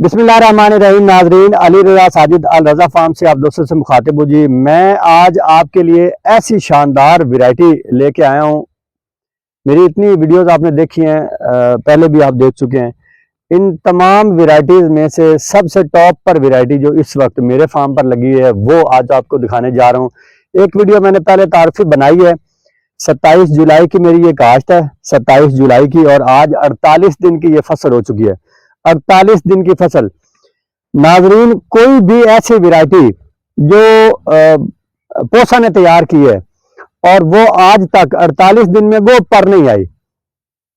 बिस्मिल्लाहिर्रहमानिर्रहीम। नाजरीन, अली रजा साजिद अल रजा फार्म से आप दोस्तों से मुखातिब हूँ जी। मैं आज आपके लिए ऐसी शानदार वैरायटी लेके आया हूँ। मेरी इतनी वीडियोस आपने देखी हैं, पहले भी आप देख चुके हैं। इन तमाम वैरायटीज़ में से सबसे टॉप पर वैरायटी जो इस वक्त मेरे फार्म पर लगी है वो आज आपको दिखाने जा रहा हूँ। एक वीडियो मैंने पहले तारीफ़ी बनाई है, 27 जुलाई की मेरी ये काश्त है, 27 जुलाई की, और आज 48 दिन की ये फसल हो चुकी है। 48 दिन की फसल। नाजरीन, कोई भी ऐसी वैरायटी जो पोसा ने तैयार की है और वो आज तक 48 दिन में वो पर नहीं आई।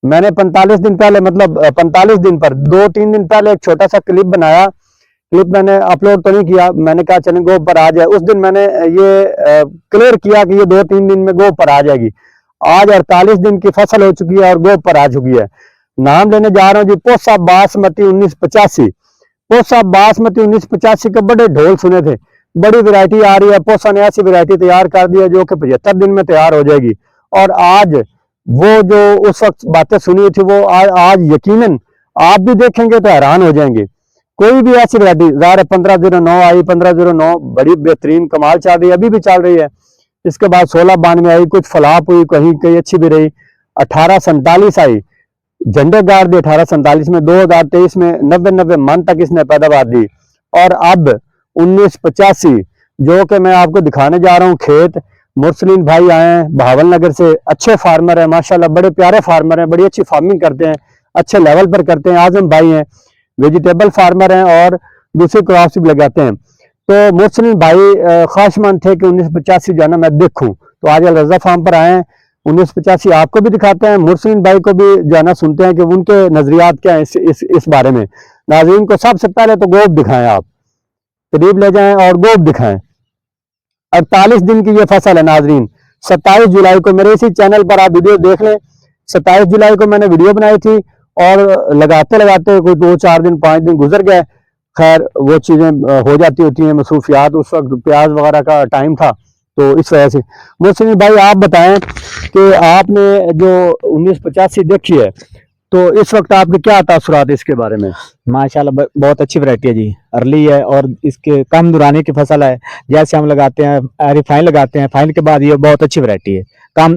मैंने 45 दिन पहले, मतलब 45 दिन पर 2-3 दिन पहले एक छोटा सा क्लिप बनाया। क्लिप मैंने अपलोड तो नहीं किया, मैंने कहा चलें गो पर आ जाए। उस दिन मैंने ये क्लियर किया कि ये 2-3 दिन में गो पर आ जाएगी। आज 48 दिन की फसल हो चुकी है और गो पर आ चुकी है। नाम लेने जा रहा हूँ जी, पोसा बासमती 1985। पोसा बासमती 1985 के बड़े ढोल सुने थे। बड़ी वैरायटी आ रही है, पोसा ने ऐसी वैरायटी तैयार कर दी है जो कि 75 दिन में तैयार हो जाएगी। और आज वो जो उस वक्त बातें सुनी थी वो आज यकीनन आप भी देखेंगे तो हैरान हो जाएंगे। कोई भी ऐसी वैरायटी, ज़ाहिर 1509 आई, 1509 बड़ी बेहतरीन कमाल चल रही है, अभी भी चल रही है। इसके बाद 1692 आई, कुछ फलाप हुई, कहीं कहीं अच्छी भी रही। 1847 आई, झंडे गाड़ दी 1847 में। 2023 में 90 मन तक इसने पैदावार दी। और अब 1985 जो कि मैं आपको दिखाने जा रहा हूँ खेत। मुरसलीन भाई आए हैं बहावलनगर से, अच्छे फार्मर हैं माशाल्लाह, बड़े प्यारे फार्मर हैं, बड़ी अच्छी फार्मिंग करते हैं, अच्छे लेवल पर करते हैं। आजम भाई हैं, वेजिटेबल फार्मर हैं और दूसरी क्रॉप्स भी लगाते हैं। तो मुरसलीन भाई ख्वाहिशमंद थे कि 1985 जो है ना मैं देखूं, तो आज रजा फार्म पर आए हैं। 1985 आपको भी दिखाते हैं, मुरसलीन भाई को भी जो है ना सुनते हैं कि उनके नजरियात क्या है इस बारे में। नाज़रीन को सबसे पहले तो गोब दिखाएं, आप करीब ले जाएं और गोब दिखाएं। 48 दिन की ये फसल है नाजरीन। 27 जुलाई को मेरे इसी चैनल पर आप वीडियो देख लें। 27 जुलाई को मैंने वीडियो बनाई थी और लगाते लगाते कोई 2-4 दिन 5 दिन गुजर गए। खैर वो चीज़ें हो जाती होती हैं, मसरूफियात, उस वक्त प्याज वगैरह का टाइम था, तो इस वजह से। मुरसलीन भाई आप बताएं कि आपने जो 1985 देखी है तो इस वक्त आपके क्या तासुरात इसके बारे में? माशाल्लाह बहुत अच्छी वैरायटी है जी, अर्ली है और इसके कम दुरानी की फसल है। जैसे हम लगाते हैं रिफाइन लगाते हैं, फाइन के बाद ये बहुत अच्छी वैरायटी है, कम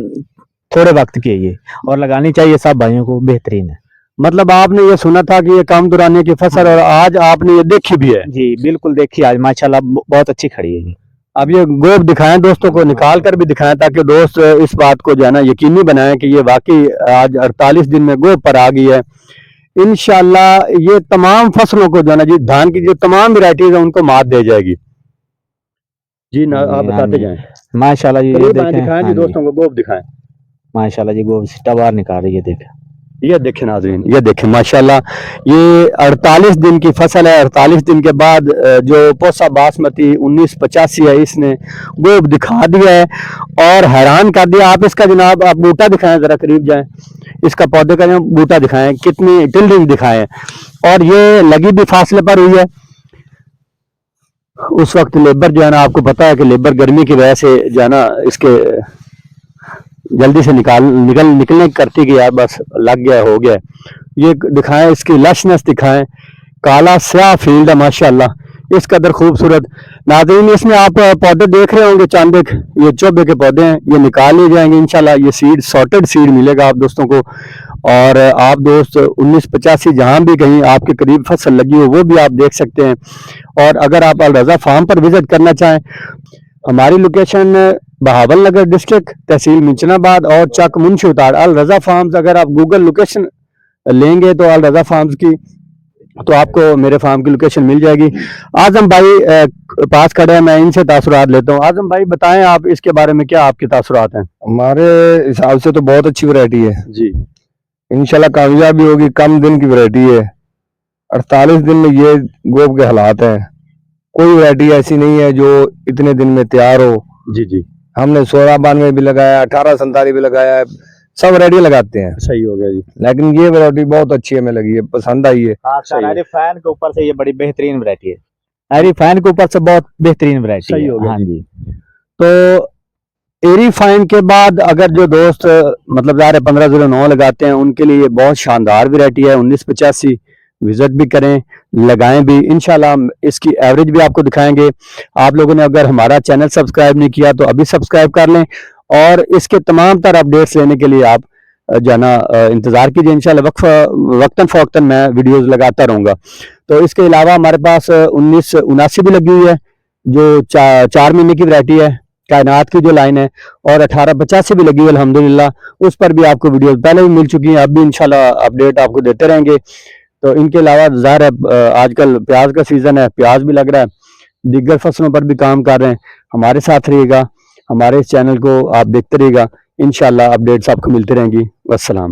थोड़े वक्त की है ये, और लगानी चाहिए सब भाइयों को, बेहतरीन है। मतलब आपने ये सुना था कि ये कम दुरानी की फसल, और आज आपने ये देखी भी है? जी बिल्कुल देखी आज, माशाल्लाह बहुत अच्छी खड़ी है जी। अब ये गोब दिखाएं दोस्तों को, निकाल कर भी दिखाएं ताकि दोस्त इस बात को जो है ना यकीनी बनाएं कि ये वाकई आज 48 दिन में गोब पर आ गई है। इंशाल्लाह ये तमाम फसलों को जो है ना जी, धान की जो तमाम वैरायटीज है उनको मात दे जाएगी जी ना। आप बताते जाएं। माशाल्लाह जी, ये दिखाएं जी दोस्तों को, गोब दिखाएं। माशाल्लाह जी, गोब सिट्टा बाहर निकाल रही है, देखें। ये देखें नाज़रीन, ये देखें माशाल्लाह, ये 48 दिन की फसल है। 48 दिन के बाद जो पोसा बासमती 1985 है इसने गोब दिखा दिया है और हैरान कर दिया। आप इसका जनाब आप बूटा दिखाएं, जरा करीब जाएं, इसका पौधे का बूटा दिखाएं, कितनी टिल्डिंग दिखाएं। और ये लगी भी फासले पर हुई है। उस वक्त लेबर जो है ना, आपको पता है कि लेबर गर्मी की वजह से जो है ना इसके जल्दी से निकलने करती गया, बस लग गया, हो गया। ये दिखाएं, इसकी लशनेस दिखाएं, काला स्याह फील्ड है माशाल्लाह, इस कदर खूबसूरत। नाज़रीन, इसमें आप पौधे देख रहे होंगे, चांदे, ये चोबे के पौधे हैं, ये निकाल लिए जाएंगे इंशाल्लाह। ये सीड सॉर्टेड सीड मिलेगा आप दोस्तों को। और आप दोस्त 1985 जहां भी कहीं आपके करीब फसल लगी हो वो भी आप देख सकते हैं। और अगर आप अल रजा फार्म पर विजिट करना चाहें, हमारी लोकेशन बहावलनगर डिस्ट्रिक्ट, तहसील मिंचनाबाद और चक मुंशी उतार। अल रजा फार्म्स, अगर आप गूगल लोकेशन लेंगे तो अल रजा फार्म्स की, तो आपको मेरे फार्म की लोकेशन मिल जाएगी। आजम भाई पास खड़े हैं, मैं इनसे तासुरात लेता हूँ। आजम भाई बताएं आप इसके बारे में, क्या आपके तासुरात हैं? हमारे हिसाब से तो बहुत अच्छी वैरायटी है जी, इंशाल्लाह कामयाब भी होगी। कम दिन की वैरायटी है, 48 दिन में ये गोब के हालात हैं। कोई वैरायटी ऐसी नहीं है जो इतने दिन में तैयार हो। जी जी, हमने 1692 भी लगाया, 1847 भी लगाया है, सब वैरायटी लगाते हैं। सही हो गया जी। लेकिन ये वैरायटी बहुत अच्छी हमें लगी है, पसंद आई है। फैन के ऊपर से ये बड़ी बेहतरीन वैरायटी है, एरी फैन के ऊपर से बहुत बेहतरीन वैरायटी सही है। हो गया। हाँ जी, तो एरी फाइन के बाद अगर जो दोस्त मतलब 1509 लगाते हैं उनके लिए ये बहुत शानदार वैरायटी है 1985। विजिट भी करें, लगाएं भी। इंशाल्लाह हम इसकी एवरेज भी आपको दिखाएंगे। आप लोगों ने अगर हमारा चैनल सब्सक्राइब नहीं किया तो अभी सब्सक्राइब कर लें, और इसके तमाम तर अपडेट्स लेने के लिए आप जाना इंतज़ार कीजिए। इंशाल्लाह वक्तन फ़ौक्तन मैं वीडियोस लगाता रहूँगा। तो इसके अलावा हमारे पास 1979 भी लगी हुई है, जो 4 महीने की वैरायटी है, कायनात की जो लाइन है, और 1885 भी लगी हुई है अल्हम्दुलिल्लाह। उस पर भी आपको वीडियोस पहले भी मिल चुकी हैं, अब भी इंशाल्लाह अपडेट आपको देते रहेंगे। तो इनके अलावा ज़ाहिर है आजकल प्याज का सीज़न है, प्याज भी लग रहा है, दीगर फसलों पर भी काम कर रहे हैं। हमारे साथ रहिएगा, हमारे इस चैनल को आप देखते रहिएगा, इंशाल्लाह अपडेट्स आपको मिलती रहेंगी। वस्सलाम।